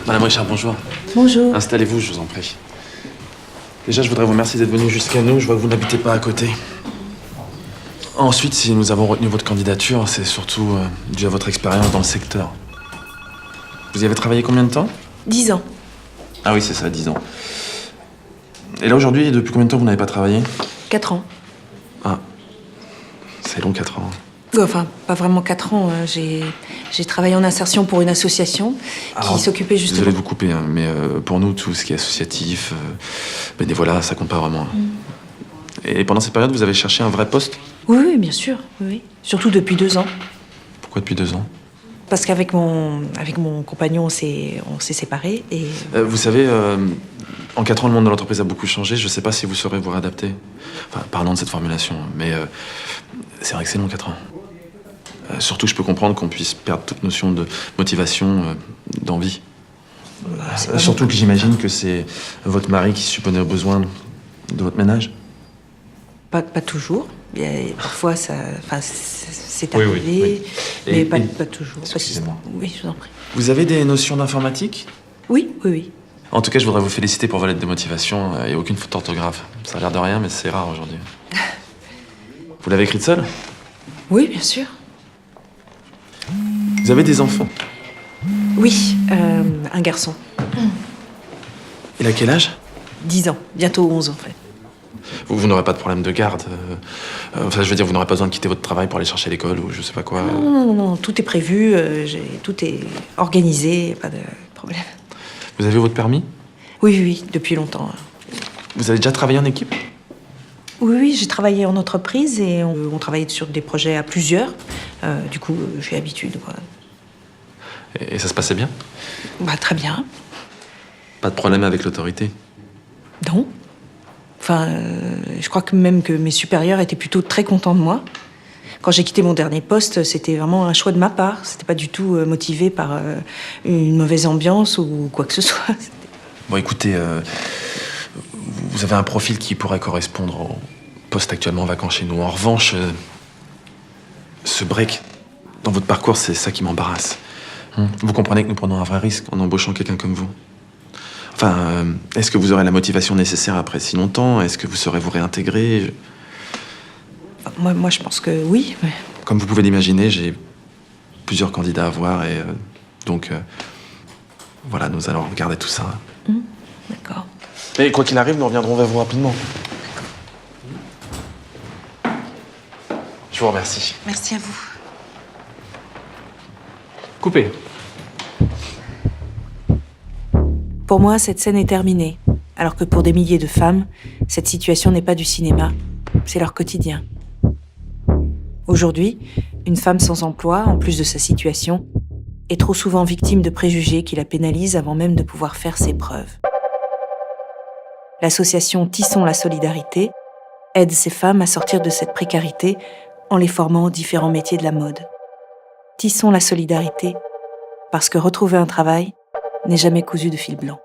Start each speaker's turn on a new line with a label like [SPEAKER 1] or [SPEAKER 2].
[SPEAKER 1] Madame Richard, bonjour.
[SPEAKER 2] Bonjour.
[SPEAKER 1] Installez-vous, je vous en prie. Déjà, je voudrais vous remercier d'être venu jusqu'à nous. Je vois que vous n'habitez pas à côté. Ensuite, si nous avons retenu votre candidature, c'est surtout dû à votre expérience dans le secteur. Vous y avez travaillé combien de temps?
[SPEAKER 2] 10 ans.
[SPEAKER 1] Ah oui, c'est ça, 10 ans. Et là, aujourd'hui, depuis combien de temps vous n'avez pas travaillé?
[SPEAKER 2] 4 ans.
[SPEAKER 1] Ah, c'est long, 4 ans.
[SPEAKER 2] Enfin, pas vraiment 4 ans. J'ai travaillé en insertion pour une association qui s'occupait justement...
[SPEAKER 1] Désolé de vous couper, hein, mais pour nous, tout ce qui est associatif, bénévolat, ça compte pas vraiment. Et pendant cette période, vous avez cherché un vrai poste?
[SPEAKER 2] Oui, bien sûr. Oui. Surtout depuis 2 ans.
[SPEAKER 1] Pourquoi depuis 2 ans?
[SPEAKER 2] Parce qu'avec mon compagnon, on s'est séparés et...
[SPEAKER 1] Vous savez, en 4 ans, le monde de l'entreprise a beaucoup changé. Je sais pas si vous saurez vous réadapter. Enfin, parlant de cette formulation, mais c'est vrai que c'est long, 4 ans. Surtout, je peux comprendre qu'on puisse perdre toute notion de motivation, d'envie. Surtout que j'imagine que c'est votre mari qui subvenait aux besoins de votre ménage.
[SPEAKER 2] Pas toujours. Parfois, c'est
[SPEAKER 1] Oui,
[SPEAKER 2] arrivé,
[SPEAKER 1] oui.
[SPEAKER 2] mais pas toujours.
[SPEAKER 1] Excusez-moi.
[SPEAKER 2] Oui, je vous en prie.
[SPEAKER 1] Vous avez des notions d'informatique?
[SPEAKER 2] Oui.
[SPEAKER 1] En tout cas, je voudrais vous féliciter pour vos lettres de motivation et aucune faute d'orthographe. Ça a l'air de rien, mais c'est rare aujourd'hui. Vous l'avez écrite seule?
[SPEAKER 2] Oui, bien sûr.
[SPEAKER 1] Vous avez des enfants?
[SPEAKER 2] Oui, un garçon.
[SPEAKER 1] Il a quel âge?
[SPEAKER 2] 10 ans, bientôt 11 en fait.
[SPEAKER 1] Vous n'aurez pas de problème de garde. Enfin, je veux dire, vous n'aurez pas besoin de quitter votre travail pour aller chercher l'école ou je sais pas quoi.
[SPEAKER 2] Non, tout est prévu, tout est organisé, pas de problème.
[SPEAKER 1] Vous avez votre permis?
[SPEAKER 2] Oui, depuis longtemps.
[SPEAKER 1] Vous avez déjà travaillé en équipe?
[SPEAKER 2] Oui, j'ai travaillé en entreprise et on travaillait sur des projets à plusieurs. Du coup, j'ai l'habitude, quoi.
[SPEAKER 1] Et ça se passait bien?
[SPEAKER 2] Très bien.
[SPEAKER 1] Pas de problème avec l'autorité?
[SPEAKER 2] Non. Enfin, je crois que même que mes supérieurs étaient plutôt très contents de moi. Quand j'ai quitté mon dernier poste, c'était vraiment un choix de ma part. C'était pas du tout motivé par une mauvaise ambiance ou quoi que ce soit.
[SPEAKER 1] Bon, écoutez, vous avez un profil qui pourrait correspondre au poste actuellement vacant chez nous. En revanche, ce break dans votre parcours, c'est ça qui m'embarrasse. Vous comprenez que nous prenons un vrai risque en embauchant quelqu'un comme vous. Enfin, est-ce que vous aurez la motivation nécessaire après si longtemps? Est-ce que vous saurez vous réintégrer?
[SPEAKER 2] Moi, je pense que oui. Mais...
[SPEAKER 1] Comme vous pouvez l'imaginer, j'ai plusieurs candidats à voir et donc voilà, nous allons regarder tout ça.
[SPEAKER 2] D'accord.
[SPEAKER 1] Et quoi qu'il arrive, nous reviendrons vers vous rapidement. Je vous remercie.
[SPEAKER 2] Merci à vous.
[SPEAKER 1] Coupez.
[SPEAKER 2] Pour moi, cette scène est terminée, alors que pour des milliers de femmes, cette situation n'est pas du cinéma, c'est leur quotidien. Aujourd'hui, une femme sans emploi, en plus de sa situation, est trop souvent victime de préjugés qui la pénalisent avant même de pouvoir faire ses preuves. L'association Tissons la solidarité aide ces femmes à sortir de cette précarité en les formant aux différents métiers de la mode. Tissons la solidarité, parce que retrouver un travail n'est jamais cousu de fil blanc.